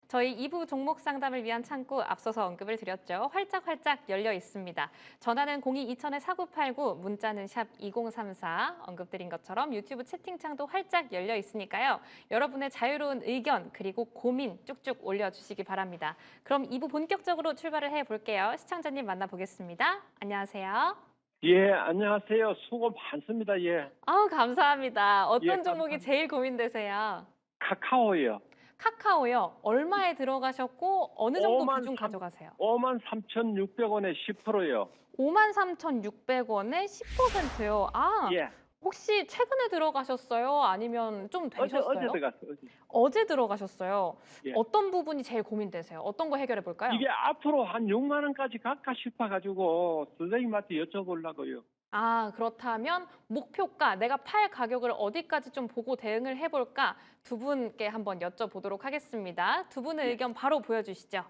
저희 2부 종목 상담을 위한 창구 앞서서 언급을 드렸죠. 활짝활짝 열려 있습니다. 전화는 02-2000-4989, 문자는 샵 2034, 언급드린 것처럼 유튜브 채팅창도 활짝 열려 있으니까요. 여러분의 자유로운 의견 그리고 고민 쭉쭉 올려주시기 바랍니다. 그럼 2부 본격적으로 출발을 해볼게요. 시청자님 만나보겠습니다. 안녕하세요. 예, 안녕하세요. 수고 많습니다. 예. 아우, 감사합니다. 예, 어떤 종목이 감사합니다. 제일 고민되세요? 카카오요. 카카오요. 얼마에 들어가셨고 어느 정도 5만 비중 3, 가져가세요? 5만 3,600원에 10%요. 53,600원에 10%요. 아, 예. 혹시 최근에 들어가셨어요? 아니면 좀 어제 되셨어요? 들어갔어요. 어제. 어제 들어가셨어요. 예. 어떤 부분이 제일 고민되세요? 어떤 거 해결해 볼까요? 이게 앞으로 한 6만 원까지 갈까 싶어가지고 선생님한테 여쭤보려고요. 아, 그렇다면 목표가, 내가 팔 가격을 어디까지 좀 보고 대응을 해볼까? 두 분께 한번 여쭤보도록 하겠습니다. 두 분의 예. 의견 바로 보여주시죠.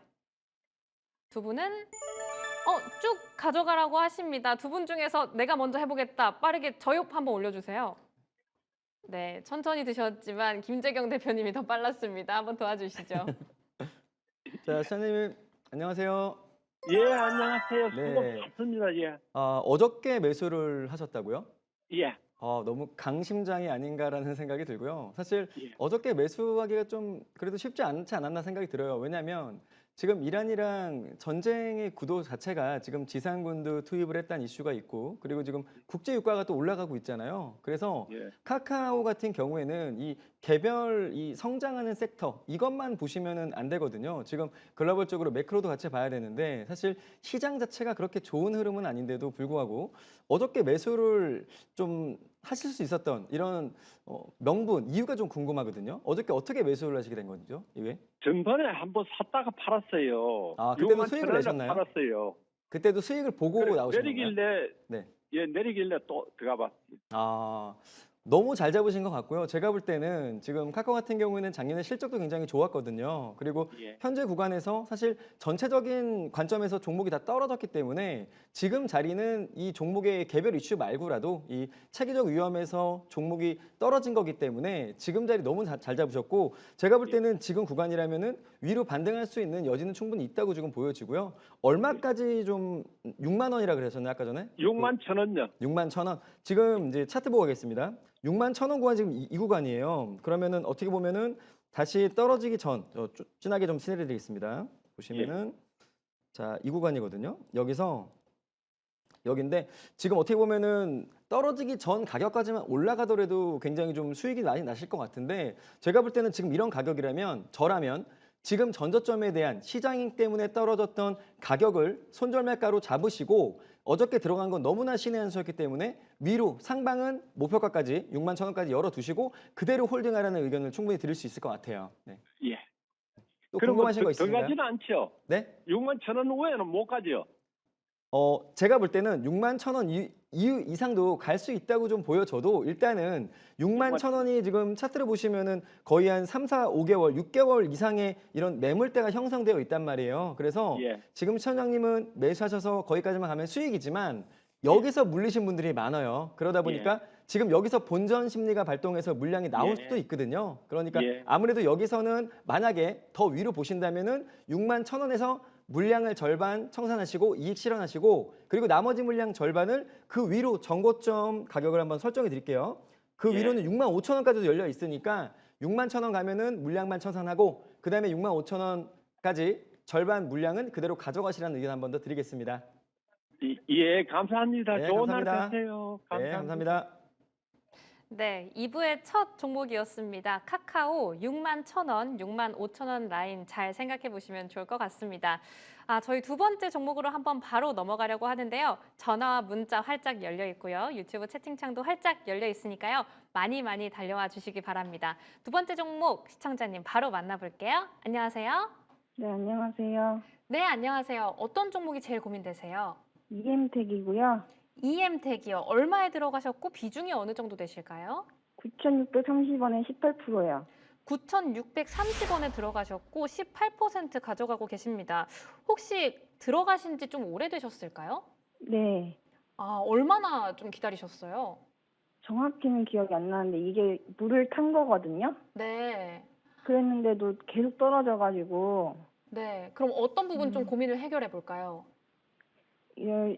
두 분은 쭉 가져가라고 하십니다. 두 분 중에서 내가 먼저 해보겠다. 빠르게 저욕 한번 올려주세요. 네, 천천히 드셨지만 김재경 대표님이 더 빨랐습니다. 한번 도와주시죠. 자, 시장님 안녕하세요. 예, 안녕하세요. 수고 네. 많습니다. 예. 어저께 매수를 하셨다고요? 예. 너무 강심장이 아닌가라는 생각이 들고요. 사실 예. 어저께 매수하기가 좀 그래도 쉽지 않지 않았나 생각이 들어요. 왜냐하면 지금 이란이랑 전쟁의 구도 자체가 지금 지상군도 투입을 했다는 이슈가 있고, 그리고 지금 국제 유가가 또 올라가고 있잖아요. 그래서 예. 카카오 같은 경우에는 이 개별 이 성장하는 섹터 이것만 보시면은 안 되거든요. 지금 글로벌적으로 매크로도 같이 봐야 되는데, 사실 시장 자체가 그렇게 좋은 흐름은 아닌데도 불구하고 어저께 매수를 좀 하실 수 있었던 이런 명분, 이유가 좀 궁금하거든요. 어저께 어떻게 매수를 하시게 된 거죠, 이게? 전번에 한번 샀다가 팔았어요. 그때도 6만 수익을 1,000원에 내셨나요? 팔았어요. 그때도 수익을 보고 그래, 나오신 건가요? 내리길래 네. 예, 내리길래 또 들어가 봤어요. 아, 너무 잘 잡으신 것 같고요. 제가 볼 때는 지금 카카오 같은 경우에는 작년에 실적도 굉장히 좋았거든요. 그리고 예. 현재 구간에서 사실 전체적인 관점에서 종목이 다 떨어졌기 때문에 지금 자리는 이 종목의 개별 이슈 말고라도 이 체계적 위험에서 종목이 떨어진 거기 때문에 지금 자리 너무 잘 잡으셨고, 제가 볼 때는 지금 구간이라면은 위로 반등할 수 있는 여지는 충분히 있다고 지금 보여지고요. 얼마까지 좀 6만 원이라 그러셨나요, 아까 전에? 6만 1,000원요. 6만 1,000원. 지금 이제 차트 보고 가겠습니다. 6만 1,000원 구간 지금 이 구간이에요. 그러면은 어떻게 보면은 다시 떨어지기 전, 진하게 좀 칠해 드리겠습니다. 예. 보시면은 자, 이 구간이거든요. 여기서 여긴데 지금 어떻게 보면은 떨어지기 전 가격까지만 올라가더라도 굉장히 좀 수익이 많이 나실 것 같은데, 제가 볼 때는 지금 이런 가격이라면, 저라면 지금 전저점에 대한 시장인 때문에 떨어졌던 가격을 손절매가로 잡으시고, 어저께 들어간 건 너무나 신의 한 수였기 때문에 위로 상방은 목표가까지 6만 1,000원까지 열어두시고 그대로 홀딩하라는 의견을 충분히 드릴 수 있을 것 같아요. 네. 예. 또 그럼 뭐 궁금하신 거 더 있으신가요? 가지는 않죠. 네? 6만 1,000원 후에는 못 가죠. 제가 볼 때는 6만 1,000원 이후 이상도 갈 수 있다고 좀 보여져도, 일단은 6만 1,000원이 지금 차트를 보시면은 거의 한 3, 4, 5개월, 6개월 이상의 이런 매물대가 형성되어 있단 말이에요. 그래서 예. 지금 시청장님은 매수하셔서 거기까지만 가면 수익이지만 예. 여기서 물리신 분들이 많아요. 그러다 보니까 지금 여기서 본전 심리가 발동해서 물량이 나올 예. 수도 있거든요. 그러니까 예. 아무래도 여기서는 만약에 더 위로 보신다면은 6만 1,000원에서 물량을 절반 청산하시고 이익 실현하시고, 그리고 나머지 물량 절반을 그 위로 전고점 가격을 한번 설정해 드릴게요. 그 예. 위로는 6만 5천 원까지도 열려 있으니까 6만 1,000원 가면은 물량만 청산하고, 그다음에 6만 5천 원까지 절반 물량은 그대로 가져가시라는 의견 한번 더 드리겠습니다. 예, 감사합니다. 네, 좋은 날 감사합니다. 되세요. 네, 감사합니다. 네, 2부의 첫 종목이었습니다. 카카오 6만 1,000원, 6만 5천 원 라인 잘 생각해 보시면 좋을 것 같습니다. 저희 두 번째 종목으로 한번 바로 넘어가려고 하는데요. 전화와 문자 활짝 열려 있고요. 유튜브 채팅창도 활짝 열려 있으니까요. 많이 많이 달려와 주시기 바랍니다. 두 번째 종목 시청자님 바로 만나볼게요. 안녕하세요. 네, 안녕하세요. 네, 안녕하세요. 어떤 종목이 제일 고민되세요? 이엠텍이고요. EM택이요. 얼마에 들어가셨고 비중이 어느 정도 되실까요? 9,630원에 18%요. 9,630원에 들어가셨고 18% 가져가고 계십니다. 혹시 들어가신 지 좀 오래되셨을까요? 네, 얼마나 좀 기다리셨어요? 정확히는 기억이 안 나는데 이게 물을 탄 거거든요. 네. 그랬는데도 계속 떨어져가지고 네. 그럼 어떤 부분 좀 음. 고민을 해결해 볼까요? 이걸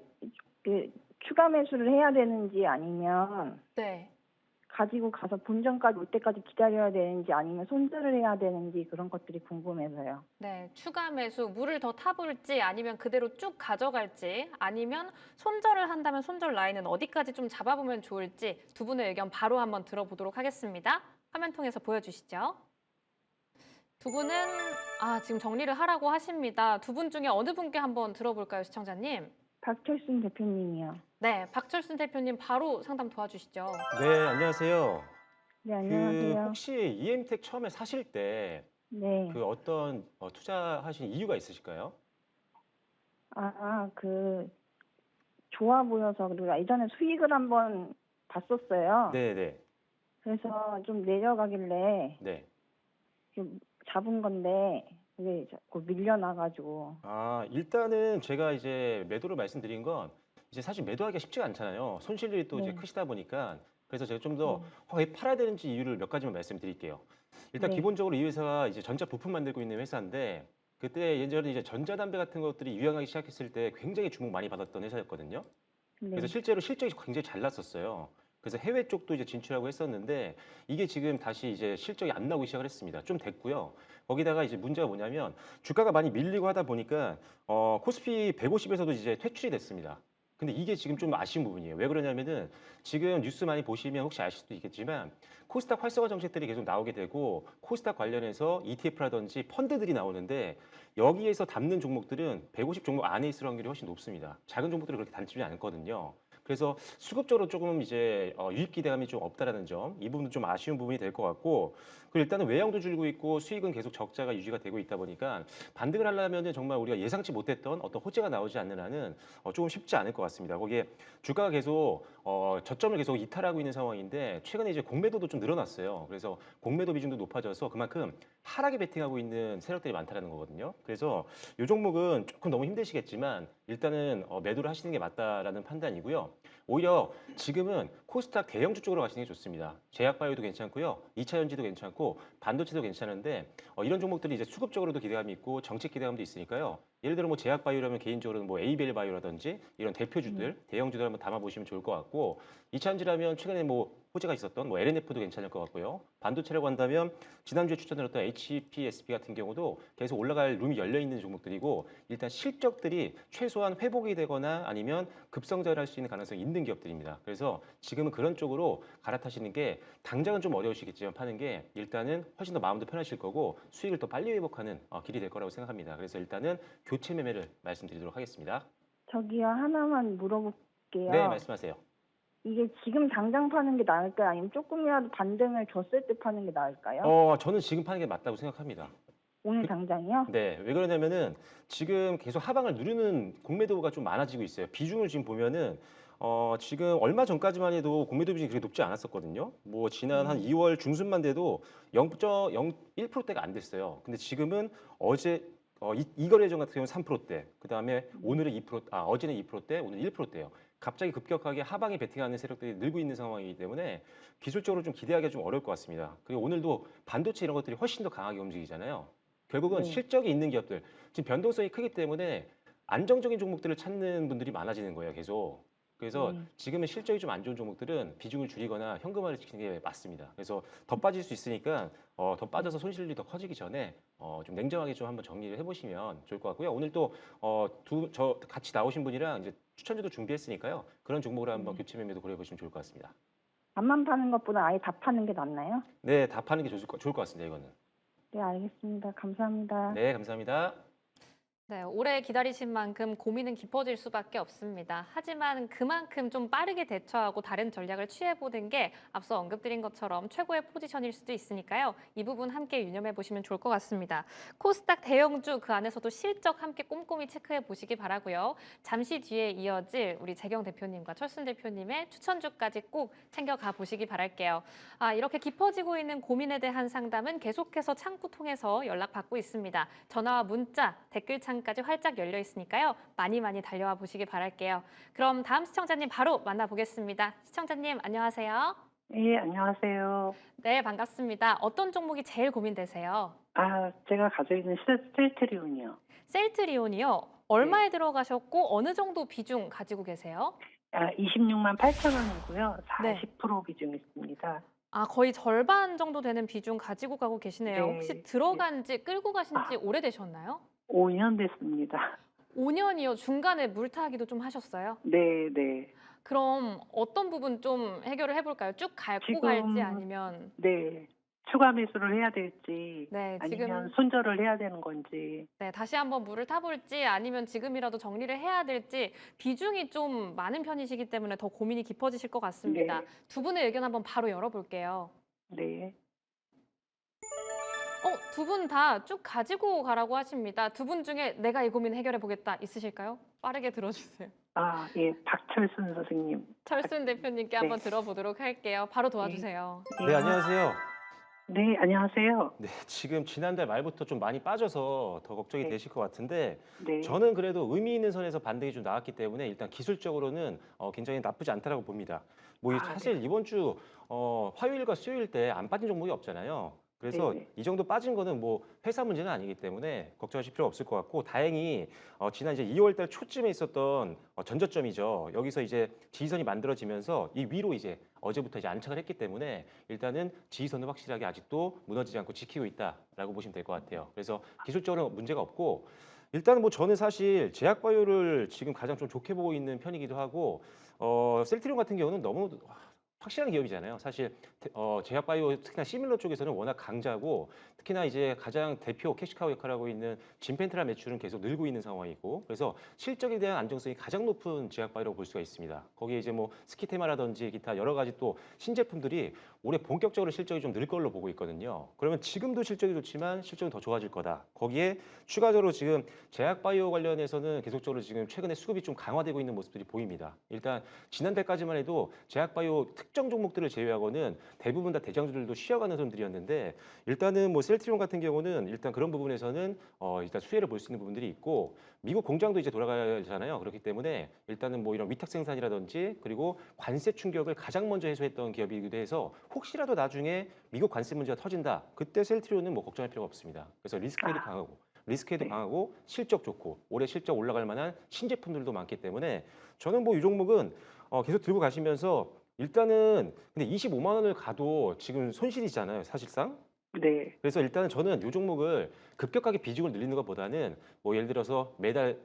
추가 매수를 해야 되는지 아니면 네. 가지고 가서 본전까지 올 때까지 기다려야 되는지 아니면 손절을 해야 되는지 그런 것들이 궁금해서요. 네. 추가 매수, 물을 더 타볼지 아니면 그대로 쭉 가져갈지 아니면 손절을 한다면 손절 라인은 어디까지 좀 잡아보면 좋을지 두 분의 의견 바로 한번 들어보도록 하겠습니다. 화면 통해서 보여주시죠. 두 분은 지금 정리를 하라고 하십니다. 두 분 중에 어느 분께 한번 들어볼까요, 시청자님? 박철순 대표님이요. 네, 박철순 대표님 바로 상담 도와주시죠. 네, 안녕하세요. 네, 안녕하세요. 혹시 EM택 처음에 사실 때 네. 어떤 투자하신 이유가 있으실까요? 좋아 보여서 그리고 예전에 수익을 한번 봤었어요. 네, 네, 그래서 좀 내려가길래 네. 이렇게 잡은 건데 그게 자꾸 밀려나가지고. 일단은 제가 이제 매도를 말씀드린 건 이제 사실 매도하기가 쉽지가 않잖아요. 손실이 또 이제 네. 크시다 보니까 그래서 제가 좀 더 음. 왜 팔아야 되는지 이유를 몇 가지만 말씀드릴게요. 일단 네. 기본적으로 이 회사가 이제 전자 부품 만들고 있는 회사인데 그때 예전에 이제 전자담배 같은 것들이 유행하기 시작했을 때 굉장히 주목 많이 받았던 회사였거든요. 네. 그래서 실제로 실적이 굉장히 잘 났었어요. 그래서 해외 쪽도 이제 진출하고 했었는데 이게 지금 다시 이제 실적이 안 나오기 시작을 했습니다. 좀 됐고요. 거기다가 이제 문제가 뭐냐면 주가가 많이 밀리고 하다 보니까 코스피 150에서도 이제 퇴출이 됐습니다. 근데 이게 지금 좀 아쉬운 부분이에요. 왜 그러냐면은 지금 뉴스 많이 보시면 혹시 아실 수도 있겠지만 코스닥 활성화 정책들이 계속 나오게 되고 코스닥 관련해서 ETF라든지 펀드들이 나오는데 여기에서 담는 종목들은 150 종목 안에 있을 확률이 훨씬 높습니다. 작은 종목들은 그렇게 담지 않거든요. 그래서 수급적으로 조금 이제 유입 기대감이 좀 없다라는 점, 이 부분도 좀 아쉬운 부분이 될 것 같고, 그리고 일단은 외형도 줄고 있고 수익은 계속 적자가 유지가 되고 있다 보니까 반등을 하려면은 정말 우리가 예상치 못했던 어떤 호재가 나오지 않는 한은 조금 쉽지 않을 것 같습니다. 거기에 주가가 계속 저점을 계속 이탈하고 있는 상황인데 최근에 이제 공매도도 좀 늘어났어요. 그래서 공매도 비중도 높아져서 그만큼 하락에 베팅하고 있는 세력들이 많다라는 거거든요. 그래서 이 종목은 조금 너무 힘드시겠지만 일단은 매도를 하시는 게 맞다라는 판단이고요. 오히려 지금은 코스닥 대형주 쪽으로 가시는 게 좋습니다. 제약바이오도 괜찮고요. 2차 전지도 괜찮고 반도체도 괜찮은데 이런 종목들이 이제 수급적으로도 기대감이 있고 정책 기대감도 있으니까요. 예를 들어 뭐 제약바이오라면 개인적으로는 뭐 에이벨 바이오라든지 이런 대표주들, 대형주들 한번 담아보시면 좋을 것 같고 2차 전지라면 최근에 뭐 호재가 있었던 뭐 LNF도 괜찮을 것 같고요. 반도체라고 한다면 지난주에 추천드렸던 HPSP 같은 경우도 계속 올라갈 룸이 열려 있는 종목들이고 일단 실적들이 최소한 회복이 되거나 아니면 급성장을 할 수 있는 가능성이 있는 기업들입니다. 그래서 지금은 그런 쪽으로 갈아타시는 게 당장은 좀 어려우시겠지만 파는 게 일단은 훨씬 더 마음도 편하실 거고 수익을 더 빨리 회복하는 길이 될 거라고 생각합니다. 그래서 일단은 교체 매매를 말씀드리도록 하겠습니다. 저기요, 하나만 물어볼게요. 네, 말씀하세요. 이게 지금 당장 파는 게 나을까요? 아니면 조금이라도 반등을 줬을 때 파는 게 나을까요? 저는 지금 파는 게 맞다고 생각합니다. 오늘 당장이요? 네, 왜 그러냐면은 지금 계속 하방을 누르는 공매도가 좀 많아지고 있어요. 비중을 지금 보면은 지금 얼마 전까지만 해도 공매도 비중이 그렇게 높지 않았었거든요. 뭐 지난 한 2월 중순만 돼도 0.01%대가 안 됐어요. 근데 지금은 어제 이 거래정 같은 경우는 3%대, 그 다음에 오늘은 2%, 어제는 2%대, 오늘 1%대예요. 갑자기 급격하게 하방에 베팅하는 세력들이 늘고 있는 상황이기 때문에 기술적으로 좀 기대하기가 좀 어려울 것 같습니다. 그리고 오늘도 반도체 이런 것들이 훨씬 더 강하게 움직이잖아요. 결국은 네. 실적이 있는 기업들, 지금 변동성이 크기 때문에 안정적인 종목들을 찾는 분들이 많아지는 거예요, 계속. 그래서 네. 지금은 실적이 좀 안 좋은 종목들은 비중을 줄이거나 현금화를 시키는 게 맞습니다. 그래서 더 빠질 수 있으니까 더 빠져서 손실이 더 커지기 전에 좀 냉정하게 좀 한번 정리를 해보시면 좋을 것 같고요. 오늘 또 같이 나오신 분이랑 이제 추천주도 준비했으니까요. 그런 종목으로 한번 교체 매매도 고려해보시면 좋을 것 같습니다. 반만 파는 것보다 아예 다 파는 게 낫나요? 네, 다 파는 게 좋을 것 같습니다, 이거는. 네, 알겠습니다. 감사합니다. 네, 감사합니다. 네, 오래 기다리신 만큼 고민은 깊어질 수밖에 없습니다. 하지만 그만큼 좀 빠르게 대처하고 다른 전략을 취해보는 게 앞서 언급드린 것처럼 최고의 포지션일 수도 있으니까요. 이 부분 함께 유념해 보시면 좋을 것 같습니다. 코스닥 대형주 그 안에서도 실적 함께 꼼꼼히 체크해 보시기 바라고요. 잠시 뒤에 이어질 우리 재경 대표님과 철순 대표님의 추천주까지 꼭 챙겨가 보시기 바랄게요. 이렇게 깊어지고 있는 고민에 대한 상담은 계속해서 창구 통해서 연락받고 있습니다. 전화와 문자, 댓글창까지 활짝 열려 있으니까요. 많이 달려와 보시기 바랄게요. 그럼 다음 시청자님 바로 만나보겠습니다. 시청자님 안녕하세요. 예, 안녕하세요. 네, 반갑습니다. 어떤 종목이 제일 고민되세요? 제가 가지고 있는 셀트리온이요. 셀트리온이요. 얼마에 들어가셨고 어느 정도 비중 가지고 계세요? 26만 8천 원이고요. 네. 40% 비중 있습니다. 아, 거의 절반 정도 되는 비중 가지고 가고 계시네요. 네, 혹시 네. 들어간 지 끌고 가신 지 아. 오래되셨나요? 5년 됐습니다. 5년이요. 중간에 물타기도 좀 하셨어요? 네, 네. 그럼 어떤 부분 좀 해결을 해볼까요? 쭉 밟고 지금 갈지 아니면 네. 추가 매수를 해야 될지 네, 아니면 지금 손절을 해야 되는 건지. 네, 다시 한번 물을 타볼지 아니면 지금이라도 정리를 해야 될지 비중이 좀 많은 편이시기 때문에 더 고민이 깊어지실 것 같습니다. 네. 두 분의 의견 한번 바로 열어볼게요. 네. 두 분 다 쭉 가지고 가라고 하십니다. 두 분 중에 내가 이 고민 해결해 보겠다 있으실까요? 빠르게 들어주세요. 예. 박철순 선생님. 철순 대표님께 네. 한번 들어보도록 할게요. 바로 도와주세요. 네, 안녕하세요. 네, 안녕하세요. 네, 지금 지난달 말부터 좀 많이 빠져서 더 걱정이 네. 되실 것 같은데 네. 저는 그래도 의미 있는 선에서 반등이 좀 나왔기 때문에 일단 기술적으로는 굉장히 나쁘지 않다라고 봅니다. 뭐 사실 이번 주 화요일과 수요일 때 안 빠진 종목이 없잖아요. 그래서 네네. 이 정도 빠진 거는 뭐 회사 문제는 아니기 때문에 걱정하실 필요 없을 것 같고 다행히 지난 이제 2월 달 초쯤에 있었던 전저점이죠. 여기서 이제 지지선이 만들어지면서 이 위로 이제 어제부터 이제 안착을 했기 때문에 일단은 지지선을 확실하게 아직도 무너지지 않고 지키고 있다라고 보시면 될 것 같아요. 그래서 기술적으로 문제가 없고 일단은 뭐 저는 사실 제약바이오를 지금 가장 좀 좋게 보고 있는 편이기도 하고 셀트리온 같은 경우는 너무 확실한 기업이잖아요. 사실 제약바이오 특히나 시밀러 쪽에서는 워낙 강자고 특히나 이제 가장 대표 캐시카우 역할을 하고 있는 진펜트라 매출은 계속 늘고 있는 상황이고 그래서 실적에 대한 안정성이 가장 높은 제약바이오라고 볼 수가 있습니다. 거기에 이제 뭐 스키테마라든지 기타 여러 가지 또 신제품들이 올해 본격적으로 실적이 좀 늘 걸로 보고 있거든요. 그러면 지금도 실적이 좋지만 실적은 더 좋아질 거다. 거기에 추가적으로 지금 제약바이오 관련해서는 계속적으로 지금 최근에 수급이 좀 강화되고 있는 모습들이 보입니다. 일단 지난달까지만 해도 제약바이오 특정 종목들을 제외하고는 대부분 다 대장주들도 쉬어가는 선들이었는데 일단은 뭐 셀트리온 같은 경우는 일단 그런 부분에서는 일단 수혜를 볼 수 있는 부분들이 있고 미국 공장도 이제 돌아가잖아요. 그렇기 때문에 일단은 뭐 이런 위탁 생산이라든지 그리고 관세 충격을 가장 먼저 해소했던 기업이기도 해서 혹시라도 나중에 미국 관세 문제가 터진다. 그때 셀트리온은 뭐 걱정할 필요가 없습니다. 그래서 리스크에도 네. 강하고 실적 좋고 올해 실적 올라갈 만한 신제품들도 많기 때문에 저는 뭐 이 종목은 계속 들고 가시면서 일단은 근데 25만 원을 가도 지금 손실이잖아요, 사실상. 네. 그래서 일단은 저는 이 종목을 급격하게 비중을 늘리는 것보다는 뭐 예를 들어서 매달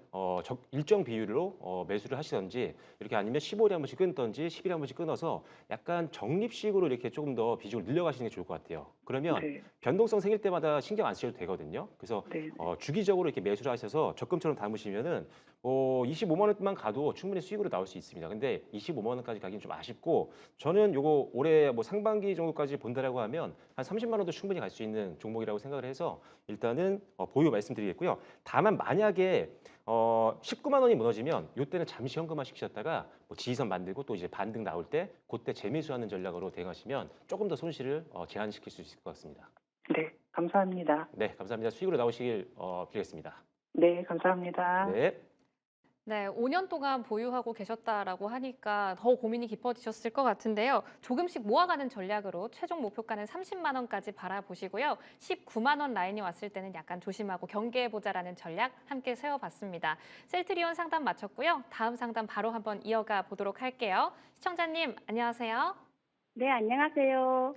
일정 비율로 매수를 하시던지 이렇게 아니면 15일에 한 번씩 끊던지 10일에 한 번씩 끊어서 약간 적립식으로 이렇게 조금 더 비중을 늘려가시는 게 좋을 것 같아요. 그러면 네. 변동성 생길 때마다 신경 안 쓰셔도 되거든요. 그래서 네. 주기적으로 이렇게 매수를 하셔서 적금처럼 담으시면은 25만 원만 가도 충분히 수익으로 나올 수 있습니다. 근데 25만 원까지 가긴 좀 아쉽고 저는 요거 올해 뭐 상반기 정도까지 본다라고 하면 한 30만 원도 충분히 갈 수 있는 종목이라고 생각을 해서 일단은 보유 말씀드리겠고요. 다만 만약에 19만 원이 무너지면 이때는 잠시 현금화 시키셨다가 뭐 지지선 만들고 또 이제 반등 나올 때 그때 재매수하는 전략으로 대응하시면 조금 더 손실을 제한시킬 수 있을 것 같습니다. 네. 감사합니다. 네, 감사합니다. 수익으로 나오시길 빌겠습니다. 네, 감사합니다. 네. 네, 5년 동안 보유하고 계셨다라고 하니까 더 고민이 깊어지셨을 것 같은데요. 조금씩 모아가는 전략으로 최종 목표가는 30만 원까지 바라보시고요. 19만 원 라인이 왔을 때는 약간 조심하고 경계해보자라는 전략 함께 세워봤습니다. 셀트리온 상담 마쳤고요. 다음 상담 바로 한번 이어가 보도록 할게요. 시청자님, 안녕하세요. 네, 안녕하세요.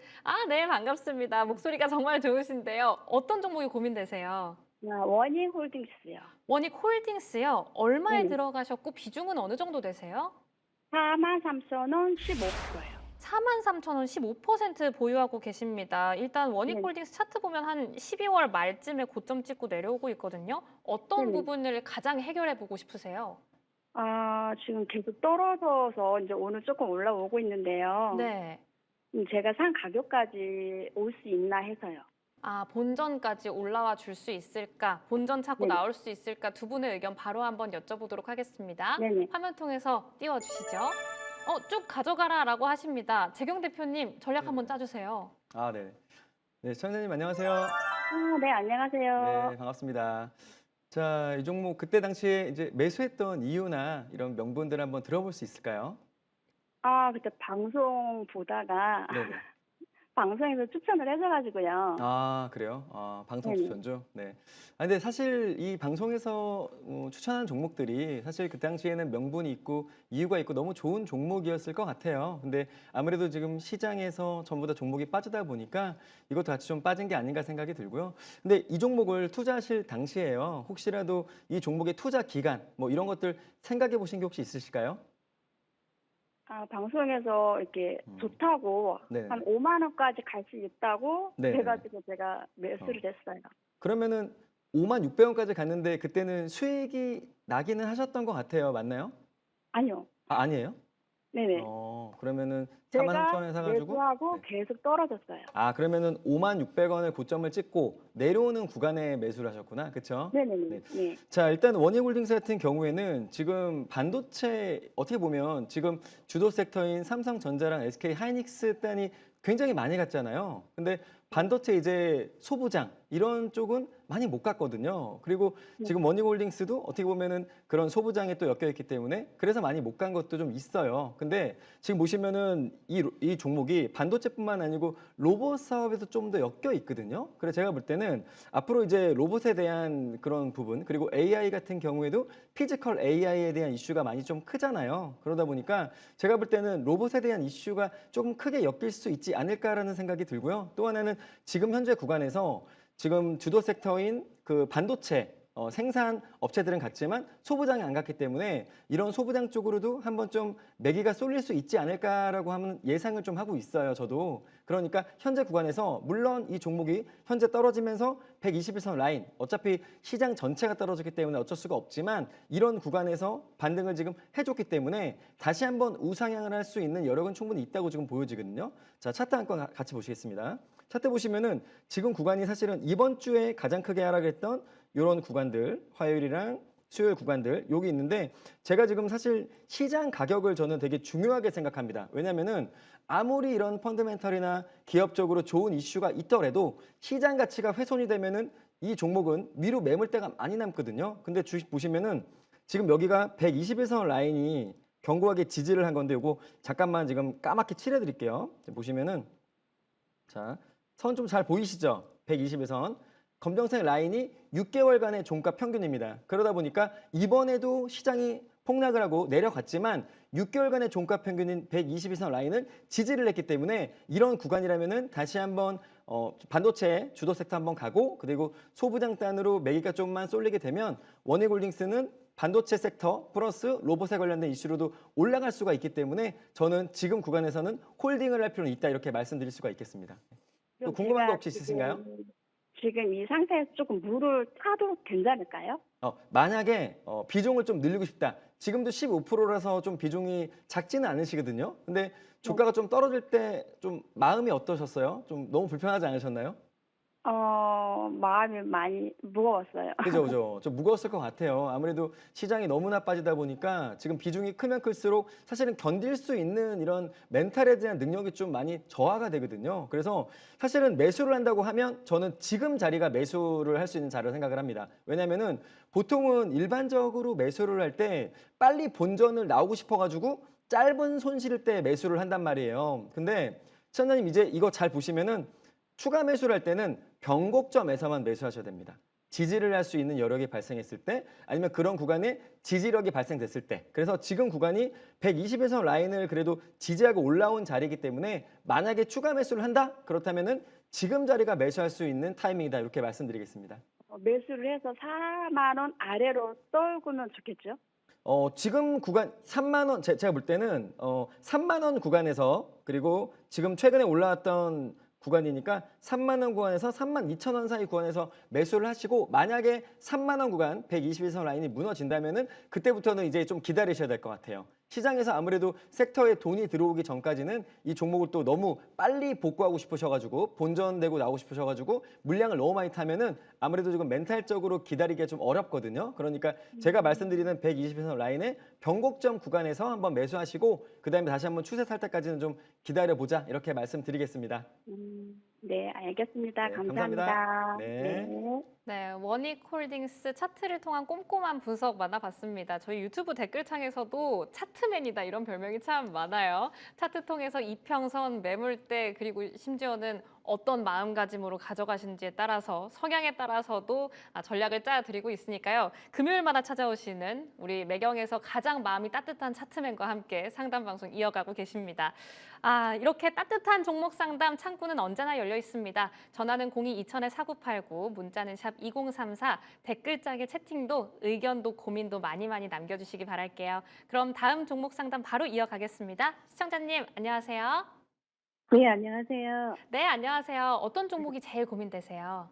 네, 반갑습니다. 목소리가 정말 좋으신데요. 어떤 종목이 고민되세요? 원익홀딩스요. 원익홀딩스요. 얼마에 네. 들어가셨고 비중은 어느 정도 되세요? 43,000원 15%요. 43,000원 15% 보유하고 계십니다. 일단 원익홀딩스 차트 보면 한 12월 말쯤에 고점 찍고 내려오고 있거든요. 어떤 네네. 부분을 가장 해결해 보고 싶으세요? 지금 계속 떨어져서 이제 오늘 조금 올라오고 있는데요. 네. 제가 산 가격까지 올 수 있나 해서요. 본전까지 올라와 줄 수 있을까? 본전 찾고 네네. 나올 수 있을까? 두 분의 의견 바로 한번 여쭤보도록 하겠습니다. 네네. 화면 통해서 띄워주시죠. 쭉 가져가라라고 하십니다. 재경 대표님 전략 한번 짜주세요. 네. 네, 시청자님 안녕하세요. 네, 안녕하세요. 네, 반갑습니다. 자, 이 종목 그때 당시에 이제 매수했던 이유나 이런 명분들 한번 들어볼 수 있을까요? 아, 그때 방송 보다가 네네. 방송에서 추천을 해줘가지고요. 아 그래요? 아 방송 네네. 추천주? 네. 아 근데 사실 이 방송에서 추천하는 종목들이 사실 그 당시에는 명분이 있고 이유가 있고 너무 좋은 종목이었을 것 같아요. 근데 아무래도 지금 시장에서 전부 다 종목이 빠지다 보니까 이것도 같이 좀 빠진 게 아닌가 생각이 들고요. 근데 이 종목을 투자하실 당시에요. 혹시라도 이 종목의 투자 기간 뭐 이런 것들 생각해 보신 게 혹시 있으실까요? 아, 방송에서 이렇게 음. 좋다고 네네네. 한 5만 원까지 갈 수 있다고 네네. 돼가지고 제가 어. 매수를 했어요. 그러면은 56,000원까지 갔는데 그때는 수익이 나기는 하셨던 것 같아요. 맞나요? 아니요. 아 아니에요? 네네. 그러면은 43,000 제가 원에 사 가지고 매수하고 네. 계속 떨어졌어요. 아 그러면은 56,000원을 고점을 찍고 내려오는 구간에 매수를 하셨구나. 그쵸? 네네네. 네. 네. 자 일단 원희홀딩스 같은 경우에는 지금 반도체 어떻게 보면 지금 주도 섹터인 삼성전자랑 SK 하이닉스 단이 굉장히 많이 갔잖아요. 근데 반도체 이제 소부장 이런 쪽은 많이 못 갔거든요. 그리고 네. 지금 원희홀딩스도 어떻게 보면은 그런 소부장에 또 엮여 있기 때문에 그래서 많이 못 간 것도 좀 있어요. 근데 지금 보시면은 이 종목이 반도체뿐만 아니고 로봇 사업에도 좀 더 엮여 있거든요. 그래서 제가 볼 때는 앞으로 이제 로봇에 대한 그런 부분 그리고 AI 같은 경우에도 피지컬 AI에 대한 이슈가 많이 좀 크잖아요. 그러다 보니까 제가 볼 때는 로봇에 대한 이슈가 조금 크게 엮일 수 있지 않을까라는 생각이 들고요. 또 하나는 지금 현재 구간에서 지금 주도 섹터인 그 반도체 생산 업체들은 갔지만 소부장이 안 갔기 때문에 이런 소부장 쪽으로도 한번 좀 매기가 쏠릴 수 있지 않을까라고 하는 예상을 좀 하고 있어요. 저도. 그러니까 현재 구간에서 물론 이 종목이 현재 떨어지면서 121선 라인 어차피 시장 전체가 떨어졌기 때문에 어쩔 수가 없지만 이런 구간에서 반등을 지금 해줬기 때문에 다시 한번 우상향을 할 수 있는 여력은 충분히 있다고 지금 보여지거든요. 자 차트 한 건 같이 보시겠습니다. 차트 보시면은 지금 구간이 사실은 이번 주에 가장 크게 하락했던 이런 구간들 화요일이랑 수요일 구간들 여기 있는데 제가 지금 사실 시장 가격을 저는 되게 중요하게 생각합니다. 왜냐면은 아무리 이런 펀더멘털이나 기업적으로 좋은 이슈가 있더라도 시장 가치가 훼손이 되면은 이 종목은 위로 매물대가 많이 남거든요. 근데 주식 보시면은 지금 여기가 121선 라인이 견고하게 지지를 한 건데 요거 잠깐만 지금 까맣게 칠해 드릴게요. 보시면은 자, 선 좀 잘 보이시죠? 121선. 검정색 라인이 6개월간의 종가 평균입니다. 그러다 보니까 이번에도 시장이 폭락을 하고 내려갔지만 6개월간의 종가 평균인 122선 라인을 지지를 했기 때문에 이런 구간이라면은 다시 한번 반도체 주도 섹터 한번 가고 그리고 소부장 단으로 매기가 좀만 쏠리게 되면 원희홀딩스는 반도체 섹터 플러스 로봇에 관련된 이슈로도 올라갈 수가 있기 때문에 저는 지금 구간에서는 홀딩을 할 필요는 있다 이렇게 말씀드릴 수가 있겠습니다. 또 그럼 궁금한 거 제가 혹시 있으신가요? 지금 이 상태에서 조금 물을 타도 괜찮을까요? 만약에 비중을 좀 늘리고 싶다. 지금도 15%라서 좀 비중이 작지는 않으시거든요. 근데 주가가 좀 떨어질 때 좀 마음이 어떠셨어요? 좀 너무 불편하지 않으셨나요? 마음이 많이 무거웠어요. 그죠, 그죠. 좀 무거웠을 것 같아요. 아무래도 시장이 너무나 빠지다 보니까 지금 비중이 크면 클수록 사실은 견딜 수 있는 이런 멘탈에 대한 능력이 좀 많이 저하가 되거든요. 그래서 사실은 매수를 한다고 하면 저는 지금 자리가 매수를 할 수 있는 자리로 생각을 합니다. 왜냐면은 보통은 일반적으로 매수를 할 때 빨리 본전을 나오고 싶어가지고 짧은 손실일 때 매수를 한단 말이에요. 근데 시청자님 이제 이거 잘 보시면은 추가 매수를 할 때는 변곡점에서만 매수하셔야 됩니다. 지지를 할 수 있는 여력이 발생했을 때 아니면 그런 구간에 지지력이 발생됐을 때 그래서 지금 구간이 120에서 라인을 그래도 지지하고 올라온 자리이기 때문에 만약에 추가 매수를 한다? 그렇다면은 지금 자리가 매수할 수 있는 타이밍이다 이렇게 말씀드리겠습니다. 매수를 해서 4만 원 아래로 떨구면 좋겠죠? 지금 구간 3만 원 제가 볼 때는 3만 원 구간에서 그리고 지금 최근에 올라왔던 구간이니까 3만 원 구간에서 3만 2천 원 사이 구간에서 매수를 하시고 만약에 3만 원 구간 121선 라인이 무너진다면은 그때부터는 이제 좀 기다리셔야 될 것 같아요. 시장에서 아무래도 섹터에 돈이 들어오기 전까지는 이 종목을 또 너무 빨리 복구하고 싶으셔가지고 본전되고 나오고 싶으셔가지고 물량을 너무 많이 타면은 아무래도 지금 멘탈적으로 기다리기가 좀 어렵거든요. 그러니까 제가 말씀드리는 120선 라인의 변곡점 구간에서 한번 매수하시고 그 다음에 다시 한번 추세 살 때까지는 좀 기다려보자 이렇게 말씀드리겠습니다. 네, 알겠습니다. 네, 감사합니다. 네. 네, 원익홀딩스 차트를 통한 꼼꼼한 분석 만나봤습니다. 저희 유튜브 댓글창에서도 차트맨이다 이런 별명이 참 많아요. 차트 통해서 이평선, 매물대 그리고 심지어는 어떤 마음가짐으로 가져가시는지에 따라서 성향에 따라서도 전략을 짜드리고 있으니까요. 금요일마다 찾아오시는 우리 매경에서 가장 마음이 따뜻한 차트맨과 함께 상담 방송 이어가고 계십니다. 이렇게 따뜻한 종목 상담 창구는 언제나 열려 있습니다. 전화는 02-2000-4989, 문자는 샵 2034, 댓글장에 채팅도 의견도 고민도 많이 남겨주시기 바랄게요. 그럼 다음 종목 상담 바로 이어가겠습니다. 시청자님 안녕하세요. 네, 안녕하세요. 네, 안녕하세요. 어떤 종목이 제일 고민되세요?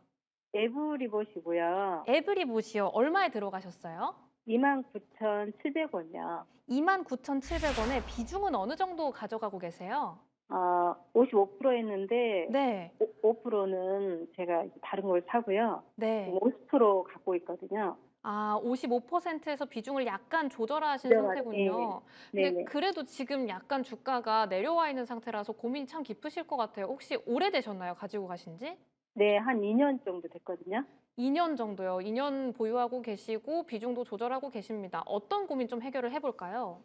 에브리봇이고요. 에브리봇이요. 얼마에 들어가셨어요? 29,700원이요. 29,700원에 비중은 어느 정도 가져가고 계세요? 55% 했는데 네, 5%는 제가 다른 걸 사고요. 네. 50% 갖고 있거든요. 55%에서 비중을 약간 조절하신 네, 상태군요. 근데 네네. 그래도 지금 약간 주가가 내려와 있는 상태라서 고민이 참 깊으실 것 같아요. 혹시 오래되셨나요? 가지고 가신 지? 네, 한 2년 정도 됐거든요. 2년 정도요. 2년 보유하고 계시고 비중도 조절하고 계십니다. 어떤 고민 좀 해결을 해볼까요?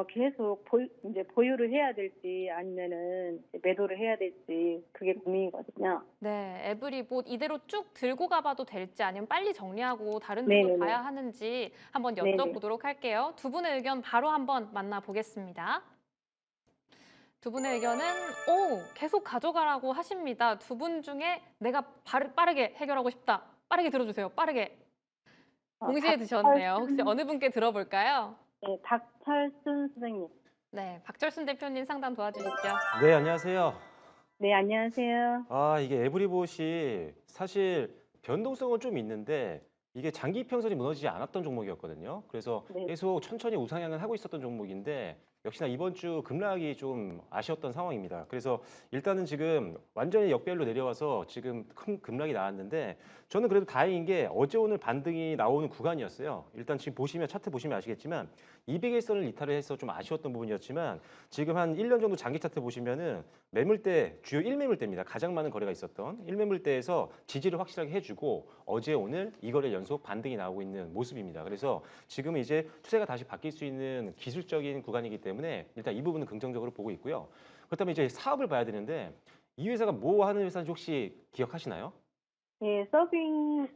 계속 이제 보유를 해야 될지 아니면은 이제 매도를 해야 될지 그게 고민이거든요. 네, 에브리봇 이대로 쭉 들고 가봐도 될지 아니면 빨리 정리하고 다른 쪽을 네네네. 봐야 하는지 한번 네네. 여쭤보도록 할게요. 두 분의 의견 바로 한번 만나보겠습니다. 두 분의 의견은 계속 가져가라고 하십니다. 두 분 중에 내가 빠르게 해결하고 싶다. 빠르게 들어주세요. 빠르게. 동시에 드셨네요. 혹시 어느 분께 들어볼까요? 네, 박철순 선생님. 네, 박철순 대표님 상담 도와주시죠. 네, 안녕하세요. 네, 안녕하세요. 이게 에브리봇이 사실 변동성은 좀 있는데 이게 장기 평선이 무너지지 않았던 종목이었거든요. 그래서 네. 계속 천천히 우상향을 하고 있었던 종목인데 역시나 이번 주 급락이 좀 아쉬웠던 상황입니다. 그래서 일단은 지금 완전히 역별로 내려와서 지금 큰 급락이 나왔는데 저는 그래도 다행인 게 어제 오늘 반등이 나오는 구간이었어요. 일단 지금 보시면 차트 보시면 아시겠지만 200일선을 이탈을 해서 좀 아쉬웠던 부분이었지만 지금 한 1년 정도 장기 차트 보시면은 매물대 주요 1매물대입니다. 가장 많은 거래가 있었던 1매물대에서 지지를 확실하게 해주고 어제 오늘 이거래 연속 반등이 나오고 있는 모습입니다. 그래서 지금은 이제 추세가 다시 바뀔 수 있는 기술적인 구간이기 때문에 일단 이 부분은 긍정적으로 보고 있고요. 그렇다면 이제 사업을 봐야 되는데 이 회사가 뭐 하는 회사인지 혹시 기억하시나요? 예, 서빙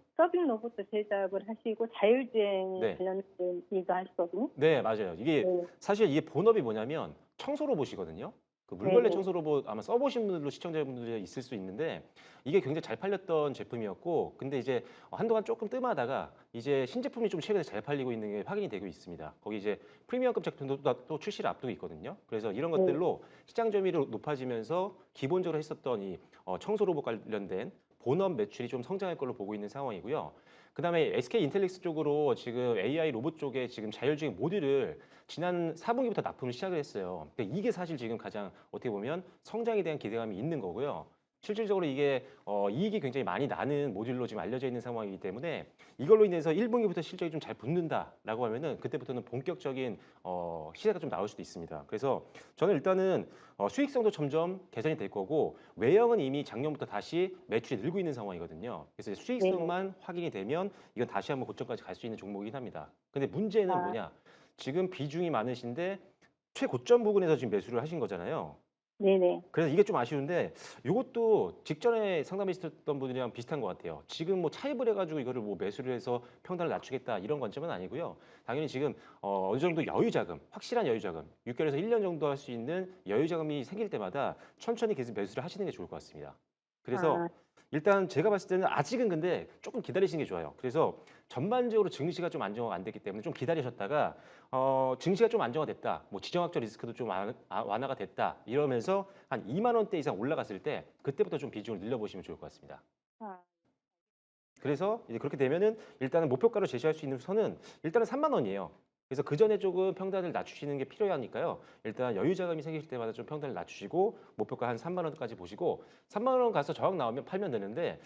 로봇 제작을 하시고 자율주행 네. 관련된 일도 하시거든요. 네, 맞아요. 이게 네. 사실 이게 본업이 뭐냐면 청소 로봇이거든요. 그 물걸레 네네. 청소 로봇 아마 써보신 분들도 시청자분들이 있을 수 있는데 이게 굉장히 잘 팔렸던 제품이었고 근데 이제 한동안 조금 뜸하다가 이제 신제품이 좀 최근에 잘 팔리고 있는 게 확인이 되고 있습니다. 거기 이제 프리미엄급 제품도 또 출시를 앞두고 있거든요. 그래서 이런 네. 것들로 시장 점유율이 높아지면서 기본적으로 했었던 이 청소 로봇 관련된 본업 매출이 좀 성장할 걸로 보고 있는 상황이고요. 그다음에 SK인텔릭스 쪽으로 지금 AI 로봇 쪽에 지금 자율주행 모듈을 지난 4분기부터 납품을 시작을 했어요. 근데 이게 사실 지금 가장 어떻게 보면 성장에 대한 기대감이 있는 거고요. 실질적으로 이게 이익이 굉장히 많이 나는 모듈로 지금 알려져 있는 상황이기 때문에 이걸로 인해서 1분기부터 실적이 좀 잘 붙는다라고 하면은 그때부터는 본격적인 시세가 좀 나올 수도 있습니다. 그래서 저는 일단은 수익성도 점점 개선이 될 거고 외형은 이미 작년부터 다시 매출이 늘고 있는 상황이거든요. 그래서 이제 수익성만 확인이 되면 이건 다시 한번 고점까지 갈 수 있는 종목이긴 합니다. 근데 문제는 뭐냐? 지금 비중이 많으신데 최고점 부근에서 지금 매수를 하신 거잖아요. 네네. 그래서 이게 좀 아쉬운데 이것도 직전에 상담했었던 분들이랑 비슷한 것 같아요. 지금 뭐 차입을 해가지고 이거를 뭐 매수를 해서 평단을 낮추겠다 이런 관점은 아니고요. 당연히 지금 어느 정도 여유자금, 확실한 여유자금, 6개월에서 1년 정도 할 수 있는 여유자금이 생길 때마다 천천히 계속 매수를 하시는 게 좋을 것 같습니다. 그래서 일단 제가 봤을 때는 아직은 근데 조금 기다리시는 게 좋아요. 그래서 전반적으로 증시가 좀 안정화가 안 됐기 때문에 좀 기다리셨다가 증시가 좀 안정화됐다. 뭐 지정학적 리스크도 좀 완화가 됐다. 이러면서 한 2만 원대 이상 올라갔을 때 그때부터 좀 비중을 늘려보시면 좋을 것 같습니다. 그래서 이제 그렇게 되면은 일단은 목표가로 제시할 수 있는 선은 일단은 3만 원이에요. 그래서 그 전에 조금 평단을 낮추시는 게 필요하니까요. 일단 여유 자금이 생길 때마다 좀 평단을 낮추시고 목표가 한 3만 원까지 보시고 3만 원 가서 저항 나오면 팔면 되는데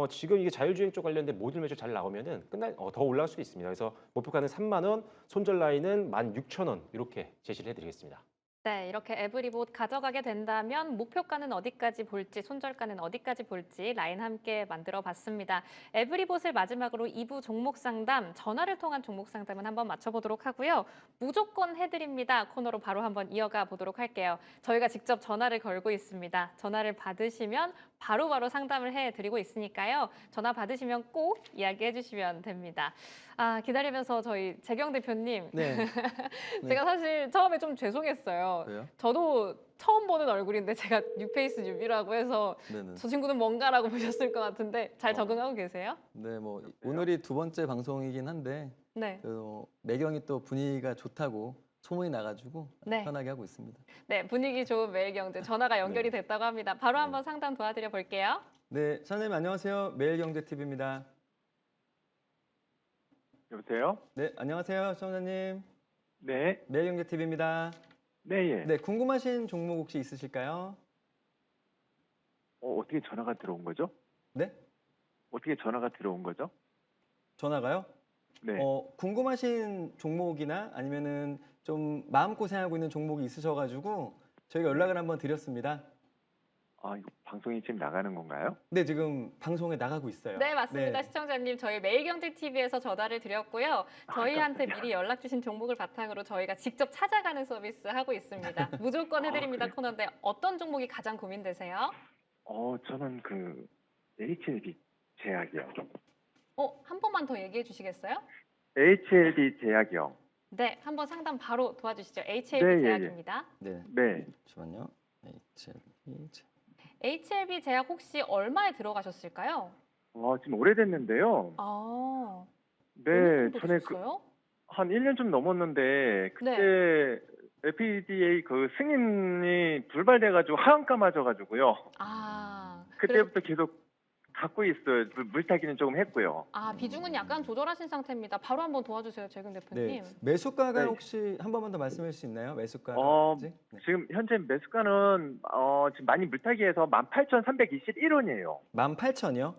지금 이게 자율주행 쪽 관련된 모듈 매출 잘 나오면은 더 올라갈 수도 있습니다. 그래서 목표가는 3만 원, 손절 라인은 16,000원 이렇게 제시를 해드리겠습니다. 네, 이렇게 에브리봇 가져가게 된다면 목표가는 어디까지 볼지, 손절가는 어디까지 볼지 라인 함께 만들어 봤습니다. 에브리봇을 마지막으로 2부 종목 상담, 전화를 통한 종목 상담은 한번 맞춰보도록 하고요. 무조건 해드립니다 코너로 바로 한번 이어가 보도록 할게요. 저희가 직접 전화를 걸고 있습니다. 전화를 받으시면 바로바로 상담을 해드리고 있으니까요. 전화 받으시면 꼭 이야기해 주시면 됩니다. 아, 기다리면서 저희 재경 대표님. 네. 제가 사실 처음에 좀 죄송했어요. 왜요? 저도 처음 보는 얼굴인데 제가 뉴페이스 뉴비라고 해서 네네. 저 친구는 뭔가라고 보셨을 것 같은데 잘 어. 적응하고 계세요? 네, 뭐 오늘이 두 번째 방송이긴 한데 네. 매경이 또 분위기가 좋다고 소문이 나가지고 네. 편하게 하고 있습니다. 네, 분위기 좋은 매일경제 전화가 연결이 네. 됐다고 합니다. 바로 네. 한번 상담 도와드려 볼게요. 네, 차장님 안녕하세요. 매일경제TV입니다. 여보세요? 네, 안녕하세요, 시청자님. 네. 매일경제TV입니다. 네, 예. 네, 궁금하신 종목 혹시 있으실까요? 어떻게 전화가 들어온 거죠? 네, 어떻게 전화가 들어온 거죠? 전화가요? 네. 궁금하신 종목이나 아니면은 좀 마음고생하고 있는 종목이 있으셔가지고 저희가 연락을 한번 드렸습니다. 아, 이거 방송이 지금 나가는 건가요? 네, 지금 방송에 나가고 있어요. 네, 맞습니다. 네. 시청자님, 저희 매일경제TV에서 전화를 드렸고요. 저희한테 깜짝이야. 미리 연락 주신 종목을 바탕으로 저희가 직접 찾아가는 서비스 하고 있습니다. 무조건 해드립니다 그래요? 코너인데 어떤 종목이 가장 고민되세요? 저는 HLB 제약이요. 한 번만 더 얘기해 주시겠어요? HLB 제약이요. 네, 한번 상담 바로 도와주시죠. HLB 네, 예, 예. 제약입니다. 네, 네. 잠시만요. HLB. HLB 제약 혹시 얼마에 들어가셨을까요? 지금 오래됐는데요. 아, 네, 어느 정도 전에 되셨어요? 한 1년 좀 넘었는데 그때 FDA 승인이 불발돼가지고 하한가 맞아가지고요. 아, 그때부터 계속 갖고 있어요. 물타기는 조금 했고요. 비중은 약간 조절하신 상태입니다. 바로 한번 도와주세요, 재근 대표님. 네, 매수가가 네. 혹시 한 번만 더 말씀해 주실 수 있나요? 매수가. 네. 지금 현재 매수가는 지금 많이 물타기해서 18,321원이에요. 18,000이요?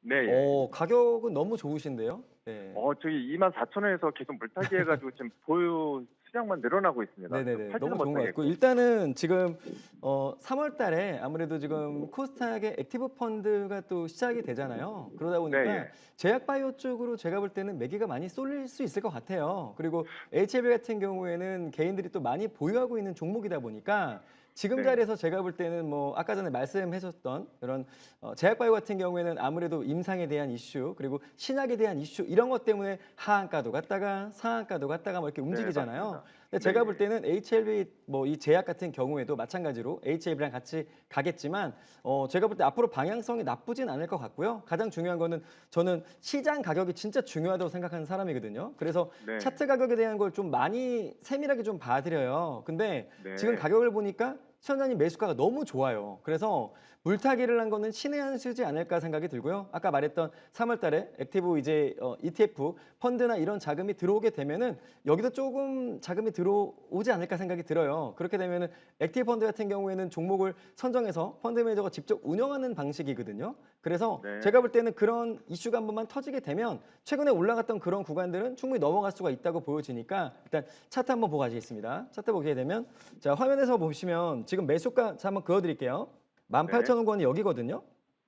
네. 예. 가격은 너무 좋으신데요? 네. 저기 24,000원에서 계속 물타기해가지고 지금 보유 수량만 늘어나고 있습니다. 네네네. 팔지도 너무 좋은 것 같고 못하겠고. 일단은 지금 3월 달에 아무래도 지금 코스닥의 액티브 펀드가 또 시작이 되잖아요. 그러다 보니까 네, 예. 제약바이오 쪽으로 제가 볼 때는 매기가 많이 쏠릴 수 있을 것 같아요. 그리고 HLB 같은 경우에는 개인들이 또 많이 보유하고 있는 종목이다 보니까 지금 네. 자리에서 제가 볼 때는 뭐 아까 전에 말씀하셨던 그런 제약바이오 같은 경우에는 아무래도 임상에 대한 이슈 그리고 신약에 대한 이슈 이런 것 때문에 하한가도 갔다가 상한가도 갔다가 뭐 이렇게 움직이잖아요. 맞습니다. 근데 제가 네. 볼 때는 HLB 뭐 이 제약 같은 경우에도 마찬가지로 HLB랑 같이 가겠지만 제가 볼 때 앞으로 방향성이 나쁘진 않을 것 같고요. 가장 중요한 거는 저는 시장 가격이 진짜 중요하다고 생각하는 사람이거든요. 그래서 네. 차트 가격에 대한 걸 좀 많이 세밀하게 좀 봐드려요. 근데 네. 지금 가격을 보니까 시청자님 매수가가 너무 좋아요. 그래서 물타기를 한 거는 신의 한 수지 않을까 생각이 들고요. 아까 말했던 3월 달에 액티브 이제 ETF 펀드나 이런 자금이 들어오게 되면은 여기도 조금 자금이 들어오지 않을까 생각이 들어요. 그렇게 되면은 액티브 펀드 같은 경우에는 종목을 선정해서 펀드 매니저가 직접 운영하는 방식이거든요. 그래서 네. 제가 볼 때는 그런 이슈가 한 번만 터지게 되면 최근에 올라갔던 그런 구간들은 충분히 넘어갈 수가 있다고 보여지니까 일단 차트 한번 보고 가시겠습니다. 차트 보게 되면 자 화면에서 보시면 지금 매수가 자, 한번 그어드릴게요. 18,000원권이 여기거든요.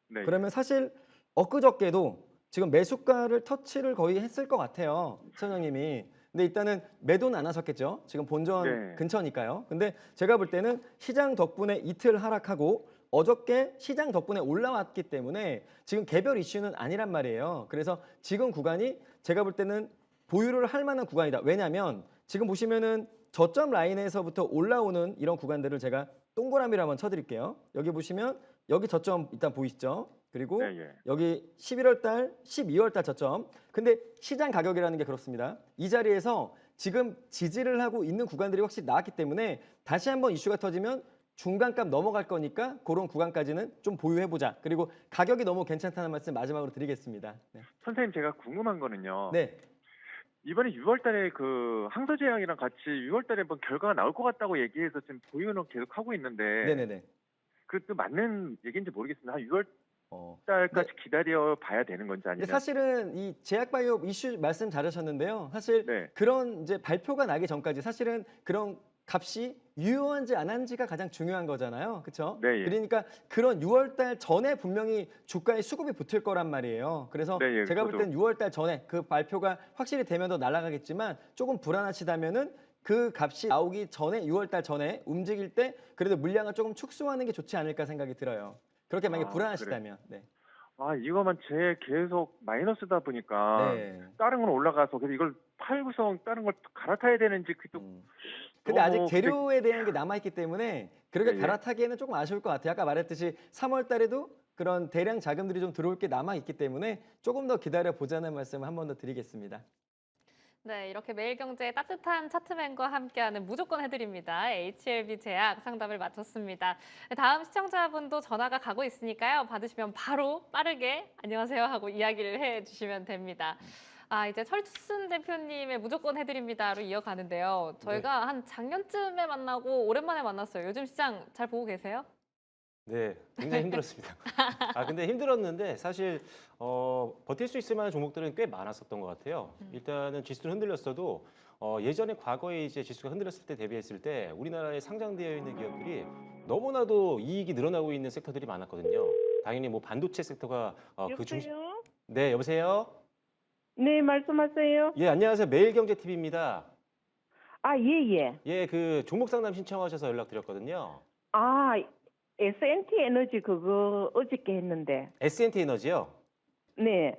네. 그러면 사실 엊그저께도 지금 매수가를 터치를 거의 했을 것 같아요. 시청자님이. 근데 일단은 매도는 안 하셨겠죠. 지금 본전 네. 근처니까요. 근데 제가 볼 때는 시장 덕분에 이틀 하락하고 어저께 시장 덕분에 올라왔기 때문에 지금 개별 이슈는 아니란 말이에요. 그래서 지금 구간이 제가 볼 때는 보유를 할 만한 구간이다. 왜냐하면 지금 보시면은 저점 라인에서부터 올라오는 이런 구간들을 제가 동그라미를 한번 쳐드릴게요. 여기 보시면 여기 저점 일단 보이시죠? 그리고 네, 예. 여기 11월 달, 12월 달 저점. 근데 시장 가격이라는 게 그렇습니다. 이 자리에서 지금 지지를 하고 있는 구간들이 확실히 나왔기 때문에 다시 한번 이슈가 터지면 중간값 넘어갈 거니까 그런 구간까지는 좀 보유해보자. 그리고 가격이 너무 괜찮다는 말씀 마지막으로 드리겠습니다. 네. 선생님 제가 궁금한 거는요. 네. 이번에 6월 달에 항소제약이랑 같이 6월 달에 뭐 결과가 나올 것 같다고 얘기해서 지금 보유는 계속 하고 있는데 네네네. 그것도 맞는 얘기인지 모르겠습니다. 한 6월 어. 달까지 기다려 봐야 되는 건지 근데 아니면 사실은 이 제약바이오 이슈 말씀 잘하셨는데요. 사실 네. 그런 이제 발표가 나기 전까지 사실은 그런 값이 유효한지 안 한지가 가장 중요한 거잖아요. 그렇죠? 네, 예. 그러니까 그런 6월 달 전에 분명히 주가에 수급이 붙을 거란 말이에요. 그래서 네, 예. 제가 볼 저도. 땐 6월 달 전에 그 발표가 확실히 되면 더 날아가겠지만 조금 불안하시다면은 그 값이 나오기 전에 6월 달 전에 움직일 때 그래도 물량을 조금 축소하는 게 좋지 않을까 생각이 들어요. 그렇게 만약에 아, 불안하시다면. 네. 이거만 제 계속 마이너스다 보니까 네. 다른 건 올라가서 그래서 이걸 팔고서 다른 걸 갈아타야 되는지 그또 근데 아직 너무 재료에 대한 게 남아있기 때문에 그렇게 예, 예. 갈아타기에는 조금 아쉬울 것 같아요. 아까 말했듯이 3월 달에도 그런 대량 자금들이 좀 들어올 게 남아있기 때문에 조금 더 기다려 보자는 말씀을 한 번 더 드리겠습니다. 네, 이렇게 매일경제의 따뜻한 차트맨과 함께하는 무조건 해드립니다. HLB 제약 상담을 마쳤습니다. 네, 다음 시청자분도 전화가 가고 있으니까요. 받으시면 바로 빠르게 안녕하세요 하고 이야기를 해주시면 됩니다. 이제 철순 대표님의 무조건 해드립니다로 이어가는데요. 저희가 한 작년쯤에 만나고 오랜만에 만났어요. 요즘 시장 잘 보고 계세요? 네, 굉장히 힘들었습니다. 근데 힘들었는데 사실 버틸 수 있을 만한 종목들은 꽤 많았었던 것 같아요. 일단은 지수는 흔들렸어도 예전에 과거에 이제 지수가 흔들렸을 때 대비했을 때 우리나라에 상장되어 있는 기업들이 너무나도 이익이 늘어나고 있는 섹터들이 많았거든요. 당연히 뭐 반도체 섹터가 그 중심. 여보세요? 네, 여보세요? 네, 말씀하세요. 예, 안녕하세요. 매일경제TV입니다. 예. 예, 그 종목 상담 신청하셔서 연락드렸거든요. S&T 에너지 그거 어저께 했는데. S&T 에너지요? 네.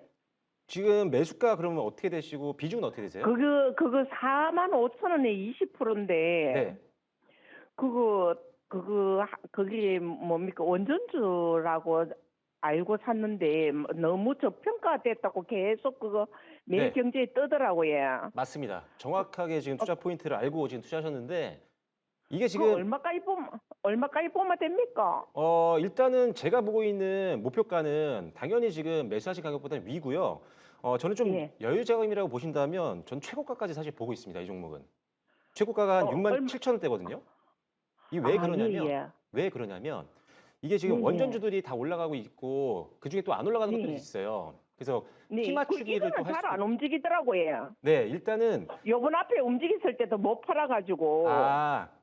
지금 매수가 그러면 어떻게 되시고 비중은 어떻게 되세요? 그거 45,000원에 20%인데. 네. 그게 뭡니까? 원전주라고 알고 샀는데 너무 저평가됐다고 계속 그거 매일 네. 경제에 뜨더라고요. 맞습니다. 정확하게 지금 투자 포인트를 알고 지금 투자하셨는데 이게 그 지금 얼마까지 보면 됩니까? 일단은 제가 보고 있는 목표가는 당연히 지금 매수하신 가격보다는 위고요. 저는 좀 예. 여유 자금이라고 보신다면 전 최고가까지 사실 보고 있습니다. 이 종목은. 최고가가 한 67,000원대거든요. 이게 왜 그러냐면 예. 왜 그러냐면 이게 지금 네네. 원전주들이 다 올라가고 있고 그중에 또 안 올라가는 것들이 네. 있어요. 그래서 네. 피 맞추기를 또 할 잘 수. 안 움직이더라고요. 네, 일단은 요번 앞에 움직였을 때도 못 팔아가지고.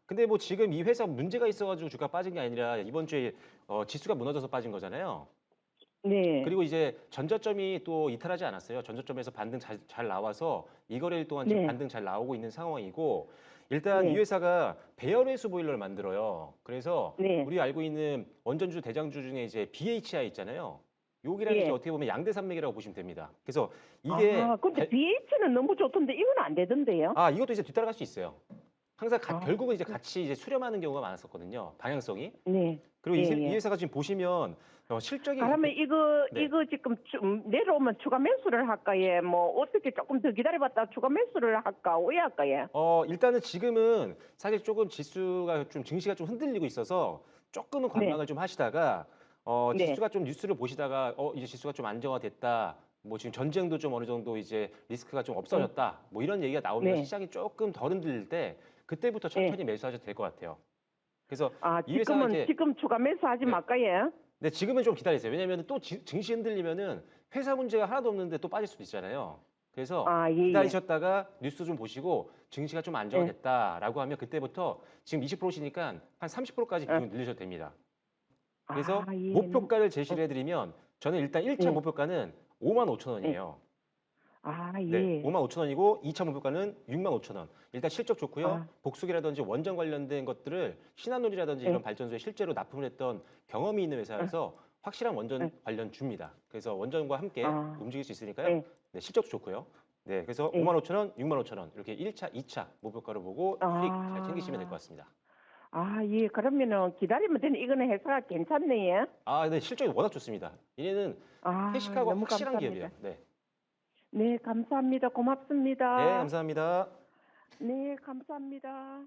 근데 뭐 지금 이 회사 문제가 있어가지고 주가 빠진 게 아니라 이번 주에 지수가 무너져서 빠진 거잖아요. 네. 그리고 이제 전저점이 또 이탈하지 않았어요. 전저점에서 반등 잘 나와서 이 거래일 동안 지금 네. 반등 잘 나오고 있는 상황이고 일단 네. 이 회사가 배열회수 보일러를 만들어요. 그래서 네. 우리 알고 있는 원전주 대장주 중에 이제 BHI 있잖아요. 여기랑 예. 이제 어떻게 보면 양대산맥이라고 보시면 됩니다. 그래서 이게 근데 BH는 너무 좋던데 이건 안 되던데요? 이것도 이제 뒤따라갈 수 있어요. 항상 아. 결국은 이제 같이 이제 수렴하는 경우가 많았었거든요. 방향성이. 네. 그리고 예, 이 예. 회사가 지금 보시면 실적이 그러면 이거 네. 지금 내려오면 추가 매수를 할까요? 뭐 어떻게 조금 더 기다려봤다 추가 매수를 할까? 왜 할까요? 일단은 지금은 사실 조금 지수가 좀 증시가 좀 흔들리고 있어서 조금은 관망을 좀 하시다가 네. 지수가 좀 뉴스를 보시다가 이제 지수가 좀 안정화됐다. 뭐 지금 전쟁도 좀 어느 정도 이제 리스크가 좀 없어졌다. 뭐 이런 얘기가 나오면 네. 시장이 조금 덜 흔들릴 때 그때부터 천천히 매수하셔도 될 것 같아요. 그래서 이 회사가 지금은 이제 지금 추가 매수하지 네. 말까요? 네, 지금은 좀 기다리세요. 왜냐하면 또 증시 흔들리면은 회사 문제가 하나도 없는데 또 빠질 수도 있잖아요. 그래서 예. 기다리셨다가 뉴스 좀 보시고 증시가 좀 안정화됐다라고 하면 그때부터 지금 20%시니까 한 30%까지 비중 늘리셔도 됩니다. 그래서 예. 목표가를 제시를 해드리면 저는 일단 1차 네. 목표가는 55,000원이에요. 예. 네, 55,000원이고 2차 목표가는 65,000원. 일단 실적 좋고요. 아. 복수기라든지 원전 관련된 것들을 신한놀이라든지 네. 이런 발전소에 실제로 납품을 했던 경험이 있는 회사여서 확실한 원전 네. 관련 주입니다. 그래서 원전과 함께 움직일 수 있으니까요. 네. 네, 실적도 좋고요. 네, 그래서 네. 55,000원, 65,000원 이렇게 1차, 2차 목표가를 보고 수익 잘 챙기시면 될 것 같습니다. 예. 그러면은 기다리면 되는 이거는 회사가 괜찮네요. 네, 실적이 워낙 좋습니다. 얘는 회식하고 너무 확실한 감사합니다. 기업이에요. 네, 네, 감사합니다. 고맙습니다. 네, 감사합니다. 네, 감사합니다.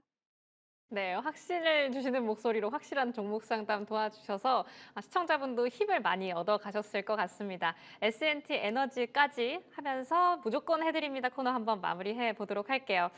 네, 확신을 주시는 목소리로 확실한 종목 상담 도와주셔서 시청자분도 힘을 많이 얻어 가셨을 것 같습니다. S&T 에너지까지 하면서 무조건 해드립니다 코너 한번 마무리해 보도록 할게요.